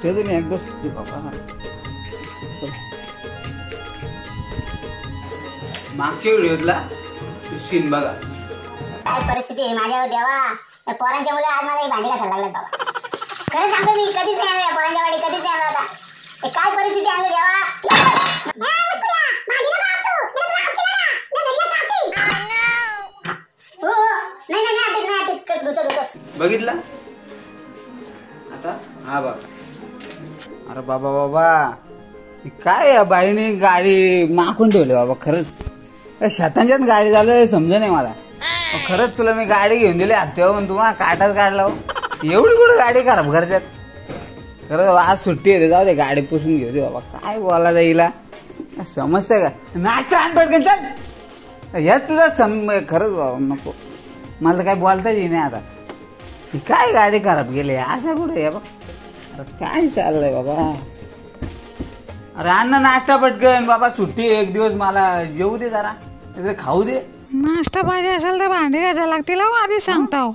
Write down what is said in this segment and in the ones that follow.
हप्त्यातून एकदा सुट्टी बाबा. मागच्या व्हिडिओतला सीन बघा. काय परिस्थिती आहे माझ्यावर देवा. त्या पोरांच्या मुले आज मला भांडी घासायला लागल्यात बाबा. खरं सांगतो मी कधीच नाही आलो पोरांच्या वाडी, कधीच नाही आलो. आता हे काय परिस्थिती आणली देवा. बघितला आता हा बघा. अरे बाबा बाबा काय या बाईने गाडी माखून ठेवली बाबा. खरंच शतांच्यात गाडी झालं समज नाही मला. खरंच तुला मी गाडी घेऊन दिली हप्त्यावर तुम्हाला काटाच काढला. एवढी कुठं गाडी खराब करतात. खरं आज सुट्टी येते जाऊ दे गाडी पुसून घेऊ दे बाबा. काय बोला जाईला समजतंय का. नाश्ता आण पटकन चल. यात तुला खरंच बाबा नको मला तर काय बोलताच येई नाही आता. काय गाडी खराब गेली असं कुठे आहे बघ. काय चाललंय बाबा. अरे अन्न नाश्ता पटकन बाबा. सुट्टी एक दिवस मला जेवू दे जरा खाऊ दे. नाश्ता पाहिजे असेल तर भांडी घासायला लागतील आधी सांगता.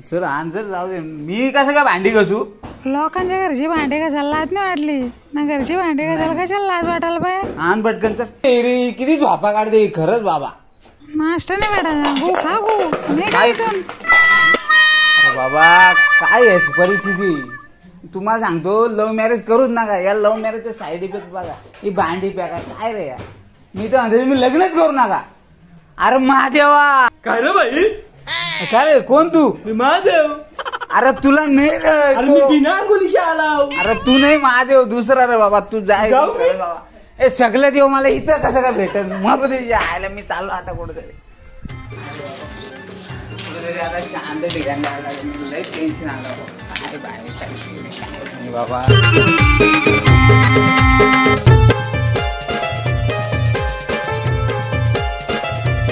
सर आण जर जाऊ दे. मी कसं काय भांडी घासू. लोकांच्या घरची भांडी घासायला लाज नाही वाटली ना. घरची भांडी घासायला कशाला लाज वाटायला पाहिजे. आण पटकन चल. किती झोपा काढते खरंच बाबा. नाश्ता नाही भेटायचा. गो खा गो नाही काय इथून. अरे बाबा काय आहे परिस्थिती. तुम्हाला सांगतो लव्ह मॅरेज करूच नका. या लव्ह मॅरेजचे साईड इफेक्ट बघा. ही भांडी प्याका काय रे यार. मी तर म्हणतो तुम्ही लग्नच करू नका. अरे महादेवा. काय रे भाई. काय रे कोण तू. मी महादेव. अरे तुला नाही अरे मी बिना अंघोळीशी आला. अरे तू नाही महादेव दुसरा रे बाबा. तू जाय बाबा. ए सगळं देव मला इथं कसं काय भेटेल. मग आयला मी चाललो आता कुठेतरी आता शांत ठिकाणी. लई टेन्शन आलं बाबा.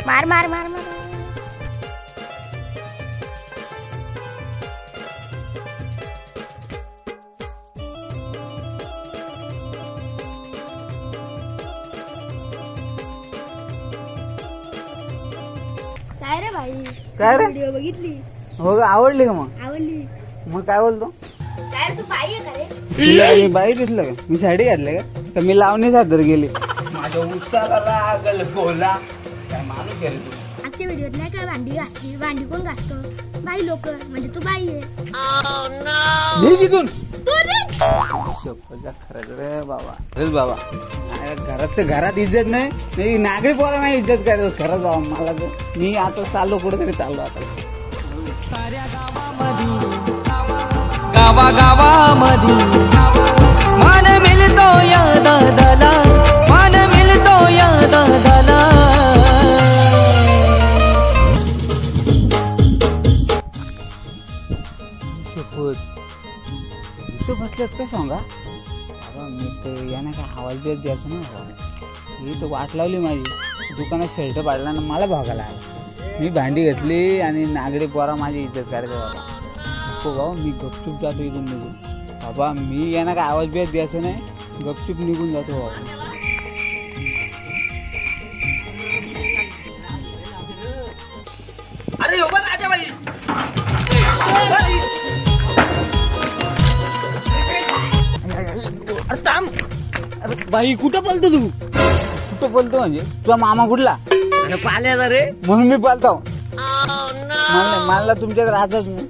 मार मार मार मार. काय रे भाई. काय रे व्हिडिओ बघितली. हो का आवडली का. मग आवडली. मग काय बोलतो. काय तू बाई आहे का रे. तुला मी बाई दिसलं का. मी साडी घातली का मी लावणी सादर गेली. माझ्या उत्साहाला लागल बोला. काय माणूस आहे तू. आजच्या व्हिडिओत नाही काय भांडी घासली. भांडी कोण घासतो. बाई लोक म्हणजे तू बाई आहे. खरंच रे बाबा. खरंच बाबा घरात तर घरात इज्जत नाही. नागरिक पोरा नाही इज्जत करायचं. खरंच बाबा मला तर मी आता चाललो कुठेतरी चाललो आता. गावागावामध्ये मान मिळतो या दादाला. मान मिळतो या दादाला. इथं बसल्यात का सांगा बाबा. मी तर याने काय आवाज देत द्यायचं ना बाबा. ही तर वाट लावली माझी. दुकानात शर्ट पाडला ना मला भागायला आला. मी भांडी घेतली आणि नागडे पोरा माझी इज्जत करायचं बाबा. हो बाबा मी गपचूप जातो इथून निघून. बाबा मी यांना काय आवाज बेत द्यायचं नाही. गपचूप निघून जातो बाबा. अरे हो राजा भाई. अरे थांब. अरे बाई कुठं पळतो तू. कुठं पळतो म्हणजे तुझा मामा कुठला. अरे पाल्याचा रे. म्हणून मी पळतो. मला तुमच्यात राहतच नाही.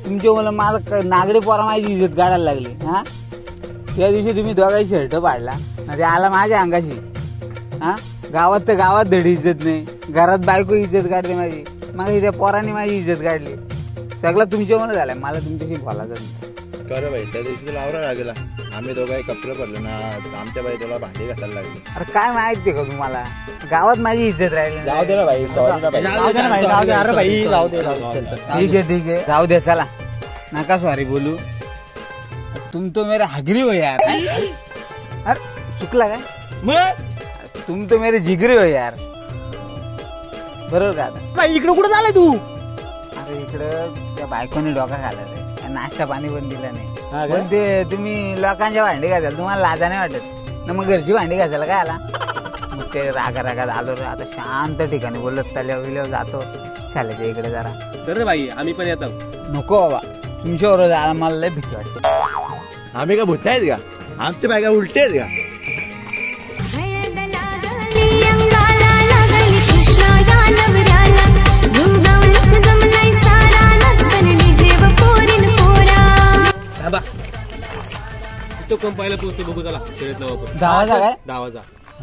तुमच्या मुलं मला नागडे पोरा माझी इज्जत काढायला लागली. हा त्या दिवशी तुम्ही दोघांची शर्ट पाडला ना. ते आला माझ्या अंगाशी. हा गावात तर गावात धडी इज्जत नाही. घरात बायको इज्जत काढते माझी. मग त्या पोराने माझी इज्जत काढली. सगळं तुमच्या मुलं झालंय. मला तुमच्याशी बोलायचं नाही. खरं भाई त्या दिवशी तुला आवरा लागला. आम्ही दोघाही कपडे पडलो ना. आमच्या बाई तुला भांडी घासायला लागली. अरे काय माहिती का तुम्हाला गावात माझी इज्जत राहिली. जाऊ दे ना भाई. अरे भाई जाऊ दे. ठीक आहे जाऊ दे चला. नका सॉरी बोलू. तुम तो मेरे हगरी हो यार. अरे चुकला काय. मग तुम तो मेरे जिगरी हो यार. बरोबर का आता. भाई इकडे कुठं झालाय तू. अरे इकडं त्या बायकोने डोका घालायचं. नाश्ता पाणी पण दिला नाही. पण ते तुम्ही लोकांच्या भांडी घासाल तुम्हाला लाजा नाही वाटत ना. मग घरची भांडी घासायला काय आला. मग ते रागा रागात आलो रे. आता शांत ठिकाणी बोलत तल्यावर जातो शाळेच्या इकडे जरा. तर भाई आम्ही पण येतो. नको बाबा तुमच्याबरोबर जायला मला लय भीती वाटते. आम्ही का भूत आहेत का? आमच्या बायका उलटे आहेत का? तो कंपायला पोहोचतो बघू चला शर्यतला वापर धावाचा काय धावाचा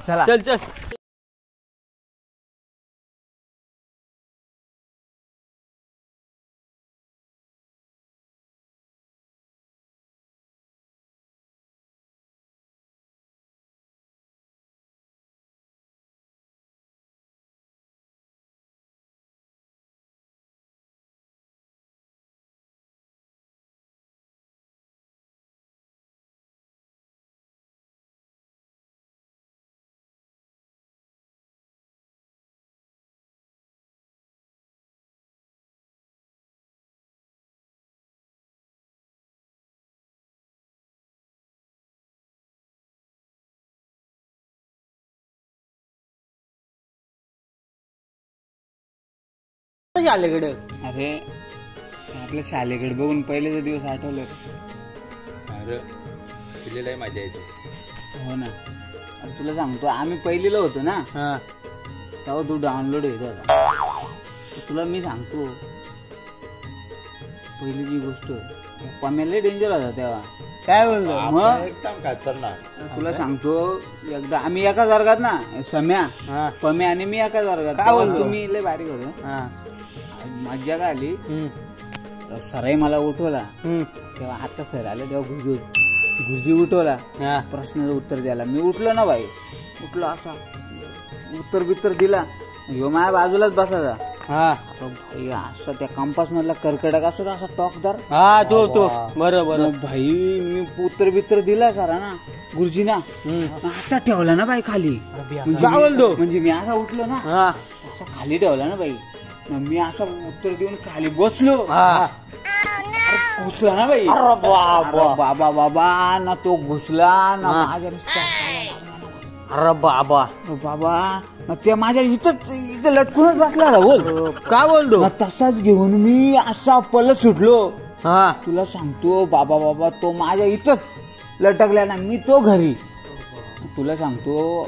चला चल चल शालेकडे. अरे आपल्या शालेकडे बघून पहिलेचे दिवस आठवले. अरे पिल्लेलाही मजा येते. हो ना. अरे तुला सांगतो आम्ही पहिलीला होतो ना तेव्हा तू डाउनलोड येत होता. तुला मी सांगतो पहिलीची गोष्ट पम्याला डेंजर होता तेव्हा. काय बोलतो मग एकदम खतरनाक. तुला सांगतो एकदा आम्ही एका वर्गात ना सम्या पम्या आणि मी एका वर्गात. काय बोलतो तुम्ही लय बारीक होतो. मज्जा काय आली सराई मला उठवला तेव्हा आता सर आले तेव्हा गुरुजी उठवला प्रश्नाचं उत्तर द्यायला. मी उठलो ना भाई उठलो असा उत्तर बित्तर दिला ह्यो माझ्या बाजूलाच बसायचा. भाई असं त्या कंपास मधला कर्कटक असतो असा टॉकदार तो बरोबर भाई मी उत्तर बित्तर दिला सरा ना गुरुजीना असा ठेवला ना बाई खाली. म्हणजे मी असा उठलो ना असा खाली ठेवला ना बाई. मी असं उत्तर देऊन खाली बसलो घुसला ना बाई. बाबा बाबा ना तो घुसला ना माझ्या अरे बाबा बाबा ना ते माझ्या इथं लटकूनच बसला बोल. का बोलतो तसाच घेऊन मी असा पलट सुटलो. तुला सांगतो बाबा बाबा तो माझ्या इथंच लटकला ना. मी तो घरी तुला सांगतो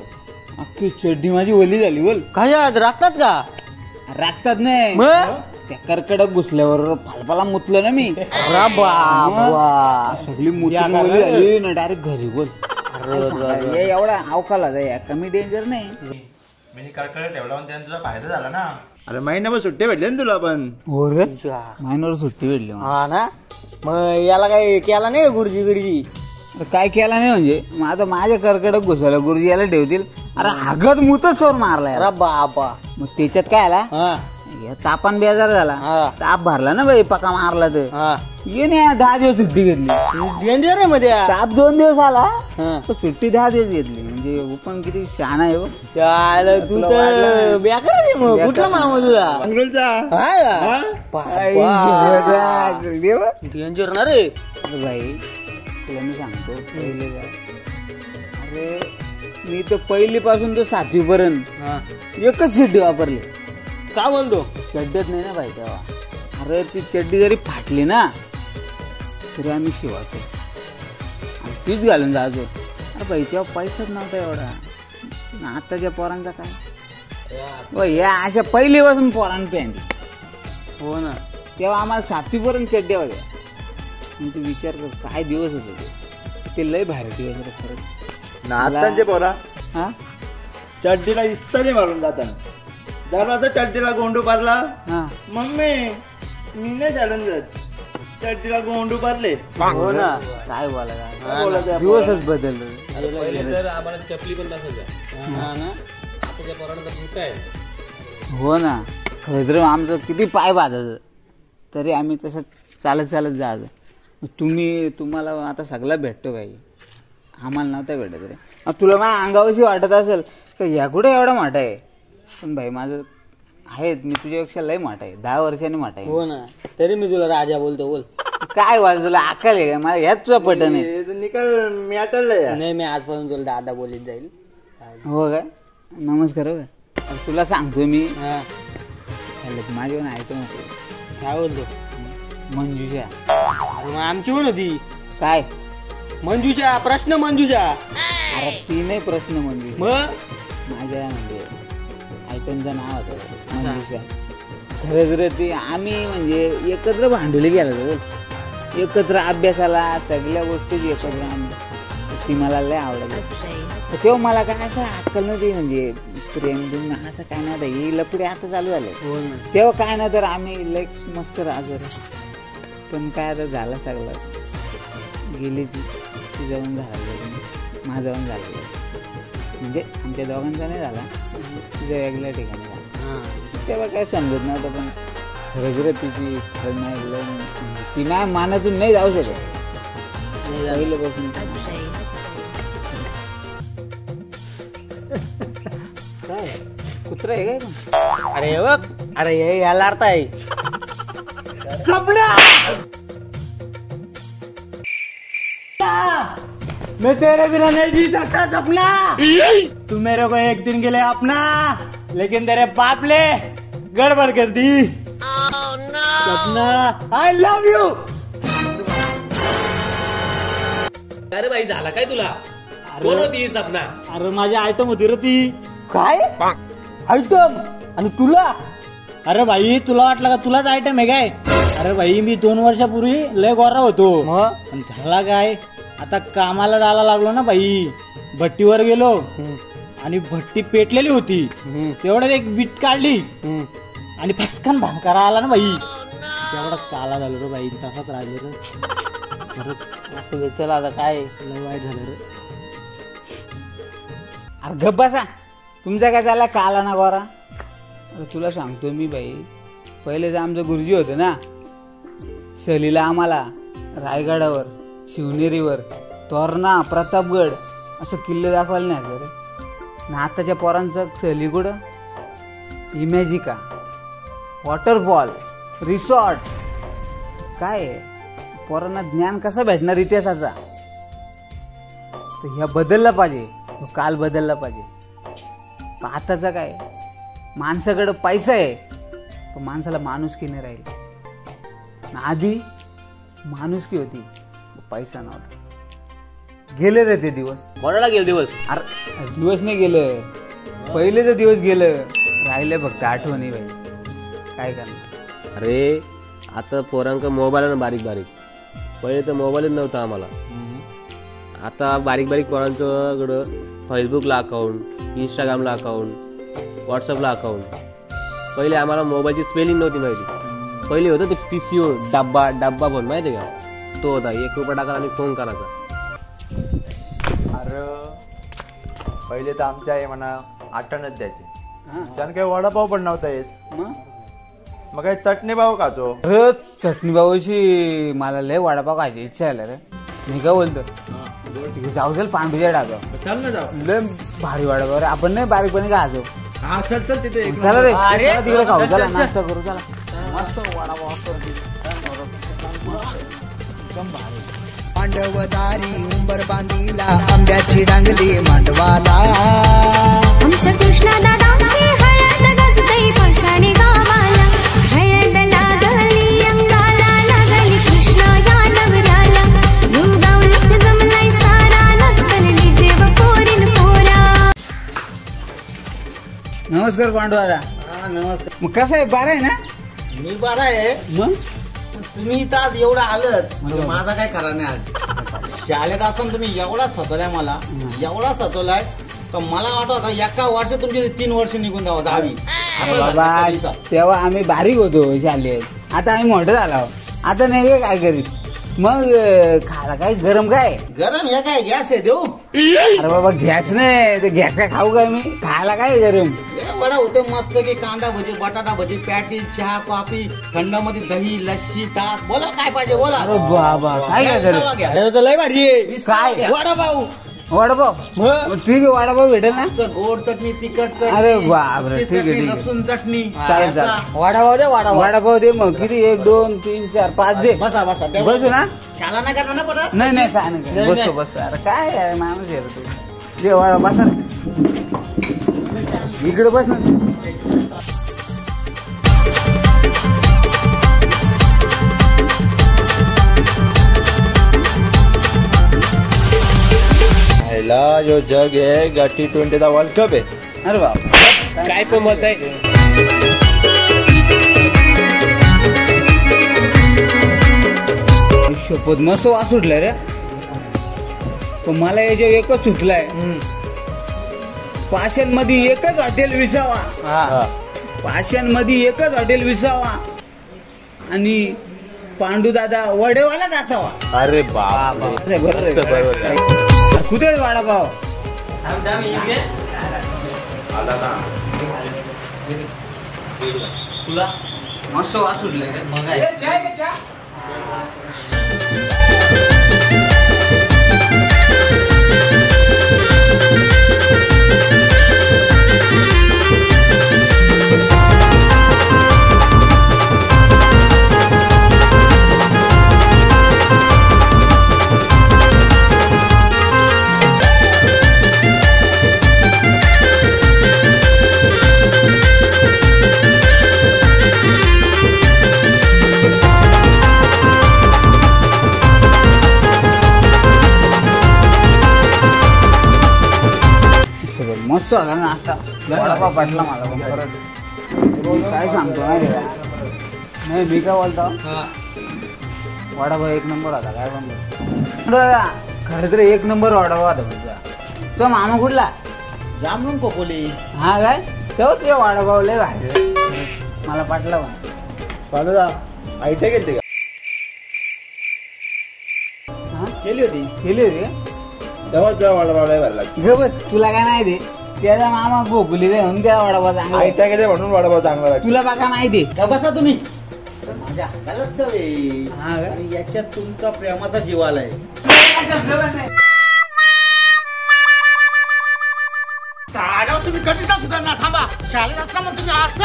अख्खी चड्डी माझी ओली झाली बोल. काय राखतात का? राखतात नाही त्या कर्कडक घुसल्यावर फालपाला मुतलं ना मी. सगळी मुतली झाली ना डायरेक्ट घरी बोल. एवढा अवकाला जाय कमी डेंजर नाही. मी कडकडे ठेवला पण तुझा फायदा झाला ना. अरे महिनाभर सुट्टी भेटली ना तुला पण. हो रे महिन्यावर सुट्टी भेटली. हा ना मग याला काही केला नाही गुरुजी बिरजी? काय केला नाही म्हणजे मग आता माझ्या कर्कडक घुसवलं गुरुजी याला ठेवतील. अरे हागत मुतच चोर मारलाय. अरे बाबा मग त्याच्यात काय आला तापान बेजार झाला. ताप भरला ना बाई पका मारला तर ये नाही 10 दिवस सुट्टी घेतली. डेंजर आहे मध्ये ताप 2 दिवस आला तर सुट्टी 10 दिवस घेतली. म्हणजे पण किती शहाणा आहे हो. तू तर बेकार आहे. मग कुठला मामा तुझा डेंजर ना रे बाई. तुला मी सांगतो पहिले अरे मी तर पहिलीपासून तर 7वी पर्यंत एकच चड्डी वापरली. का बोलतो चड्डीच नाही ना बाई तेव्हा. अरे ती चड्डी जरी फाटली ना तरी आम्ही शिवायचो आणि तीच घालून जायचो. अरे बाई तेव्हा पैसाच नव्हता एवढा. आताच्या पोरांचा काय या अशा पहिलीपासून पोरांनी पॅन्ट. हो ना तेव्हा आम्हाला 7वी पर्यंत चड्ड्या होत्या. तू विचार कर काय दिवस होते ते लय भारी दिवस होते खरंच. नातांचे पोरा हा चड्डीला इस्तारी मारून जाताना जरा चड्डीला गोंडू पारला मम्मी मी नाही चालून जात चड्डीला गोंडू पारले. हो ना काय बोलायला दिवसच बदलले. पहिले तर आम्हाला चपली पण नसायच्या. हो ना खरं आमचं किती पाय बाजायचं तरी आम्ही तसं चालत चालत जायचं. तुम्हाला आता सगळं भेटतो बाई. आम्हाला नव्हता भेटत रे. तुला माझ्या अंगावरशी वाटत असेल का या कुठे एवढा मोठा आहे पण भाई माझं आहेत मी तुझ्यापेक्षा लय मोठा आहे 10 वर्षांनी मोठा आहे. हो ना तरी मी तुला राजा बोलतो बोल. काय बोल तुला अक्कल आहे का? मला ह्याच पट नाही. निकाल मॅटरला नाही मी आजपासून तुला दादा बोलीत जाईल. हो काय नमस्कार. हो काय तुला सांगतो मी माझ्यावर ऐकतो काय बोलतो मंजुषा. मग आमची कोण होती? काय मंजुषा, प्रश्न मंजुषा. अरे ती नाही प्रश्न मंजुषा. मग माझ्या म्हणजे आयटमचं नाव होतं मंजुषा. खरंच रे ती आम्ही म्हणजे एकत्र भांडवली गेलो, एकत्र अभ्यासाला सगळ्या गोष्टी एकत्र आम्ही. ती मला लय आवडली. तेव्हा मला काय असं अक्कल नव्हती म्हणजे प्रेम बिम असं काय नव्हतं. ही लपडे आता चालू झाले तेव्हा काय ना तर आम्ही लय मस्त राहतो. पण काय आता झालं सगळं गेली ती जाऊन झालं माझं जाऊन झालं म्हणजे आमच्या दोघांचा नाही झाला तुझ्या वेगळ्या ठिकाणी झाला. तेव्हा काय समजत नव्हतं पण खरंच तिची ती नाही मानातून नाही जाऊ शकत पहिल्यापासून. काय कुत्रा आहे काय? अरे बघ, अरे हे याला अर्थ आहे. मैं तेरे बिना नहीं जी सकता सपना. तू मेरे को एक दिन के लिए अपना, लेकिन तेरे बाप ने गड़बड़ कर दी. Sapna I love you. अरे भाई झाला काय तुला? कोण होती ही सपना? अरे माझी आयटम होती रे ती. काय आयटम? आणि तुला? अरे भाई तुला वाटलं का तुलाच आयटम आहे काय? अरे भाई मी 2 वर्षापूर्वी लय गोरा होतो. पण झाला काय, आता कामाला जायला लागलो ना भाई, भट्टीवर गेलो आणि भट्टी पेटलेली होती. तेवढ्यात एक बीट काढली आणि फसकन भांकारा आला ना भाई. तेवढाच काला झालो रे भाई, तसाच राहिलो रे. चला आता काय लय वाईट झालं रे. अरे गप्प बसा, तुमचा काय झाला काला ना गोरा? अरे तुला सांगतो मी बाई, पहिले जे आमचं गुरुजी होतं ना, सहलीला आम्हाला रायगडावर, शिवनेरीवर, तोरणा, प्रतापगड असं किल्ले दाखवायला नाही रे. आणि आताच्या पोरांचं सहली कुठं? Imagica, waterfall, resort. काय पोरांना ज्ञान कसं भेटणार इतिहासाचा? तर ह्या बदलला पाहिजे, काल बदलला पाहिजे. आताचा काय, माणसाकडं पैसा आहे पण माणसाला माणुसकी नाही राहील. आधी माणुसकी होती, पैसा नव्हता. गेले रे ते दिवस. कोणाला गेले दिवस? अरे दिवस नाही गेलं, पहिले तर दिवस गेलं, राहिले फक्त आठवणी बाई. काय करणार? अरे आता पोरांक मोबाईल ना बारीक बारीक. पहिले तर मोबाईलच नव्हता आम्हाला. आता बारीक बारीक पोरांच्याकडं फेसबुकला अकाउंट, इंस्टाग्रामला अकाउंट, व्हॉट्सअपला अकाउंट. पहिले आम्हाला मोबाईलची स्पेलिंग नव्हती माहिती. पहिले होतं ते PCO डब्बा फोन माहिती आहे का? तो होता, 1 रुपया टाका आणि फोन करायचा. अरे पहिले तर आमच्या आई म्हणा 8 द्यायचे. त्यानं काही वडापाव पण नव्हता येत. मग काही चटणी पाव खातो. अरे चटणी बाबूची मला लय वडापाव खायची इच्छा आहे रे. मी काय बोलतो, जाऊ चल पांडूच्या डागा, चल ना जाऊ. लय भारी वडापाव रे. आपण नाही बारीकपणे खायचो. हा चल चल तिथे चला रे, चला तिकडे खाऊ, चला नाश्ता करू, चला. मस्त वडापाव एकदम भारी. पांडवदारी उंबर बांधीला आंब्याची डांगली मांडवाला. आमच्या कृष्णा दादाची हळद गजतई पाषाणी गावाला. हळद लागली अंगाला, लागली कृष्णा या नवऱ्याला. गावलं जमलाय सारा, नाचतली जेव पोरीन पोरा. नमस्कार पांडू दादा. नमस्कार. मग कसं आहे, बारा आहे ना? मी बरा आहे. मग तुम्ही इथं आज एवढं आलत म्हणजे माझा काय खरा नाही. आज शाळेत असताना तुम्ही एवढा सतवलाय मला, एवढा सतवलाय तर मला वाटत एका वर्ष तुमचे 3 वर्ष निघून जावं, 10वी. अरे बाबा तेव्हा आम्ही बारीक होतो शालेत, आता आम्ही मोठं झालो. आता नाही काय करीत. मग खायला काय गरम काय? गरम हे काय गॅस आहे देऊ? अरे बाबा गॅस नाही, ते गॅस काय खाऊ काय मी? खायला काय गरम? वडा होते मस्त की कांदा भजी, बटाटा भजी, पॅटीस, चहा, कॉफी, थंडामध्ये दही, लस्सी, ताक. बोला काय पाहिजे बोला. अरे बाबा काय काय गरम? अरे तर लय भारी आहे. काय वडापाव? वडापाव? ठीक आहे, वडापाव भेटेल ना? गोड चटणी, तिखट चटणी, अरे बापरे, ठीक आहे, चटणी, ठीक आहे. लसूण चटणी. चालेल, चालेल. वडापाव दे, वडापाव. वडापाव दे मग. किती? 1 2 3 4 5 दे. बसा बसा. बसू ना? शाळा नाही करणार ना परत? नाही नाही काय नाही, बसतो बसतो. अरे काय आहे, माणूस आहे रे तू. दे वडा, बसा इकडे बस ना. पहिला जो जग आहे T20चा वर्ल्ड कप आहे. अरे बाबा काय पण मत आहे. शपथ मस्त वास सुटलाय रे. पण मला याच्या एकच सुचलाय, पाषाणमध्ये एकच हॉटेल विसावा, पाषाणमध्ये एकच हॉटेल विसावा आणि पांडू दादा वडेवालाच असावा. अरे बाबा बरोबर. कुठे वडापाव तुला मस्त वास सुटलाय रे. मस्त होता नाश्ता. वडापाव पटला मला पण परत. काय सांगतो नाही रे. नाही मी काय बोलतो, वडापाव एक नंबर होता. काय पण खरं तर एक नंबर वडापाव होता तुझा. तो मामा कुठला? जामून कोपोली. हा काय तेव्हा ते वडापाव लय भारी मला पटला पण. पांडूदा आयटे गेलते का? केली होती तेव्हा तुला वडापाव लय भारी लागतो. बस तुला काय माहिती, त्याचा मामा गोकुली म्हणून त्या वडापाव चांगला. आयट्या गेले म्हणून वडापाव चांगला लागतो. तुला बघा माहिती बसा तुम्ही. माझ्या हातालाच चव आहे. हा काय? आणि याच्यात तुमचा प्रेमाचा जीव आलाय. तुम्ही कधीच सुधारणा थांबा. शाळेत असताना तुम्ही असं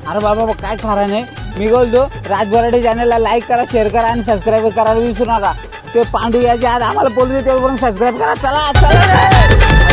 अरे बाबा काय खरं नाही. मी बोलतो राज बराडे चॅनलला लाईक करा, शेअर करा आणि सबस्क्राईब करायला विसरू नका. ते पांडू याच्या आत आम्हाला बोलतो तेव्हापर्यंत सबस्क्राईब करा. चला चला.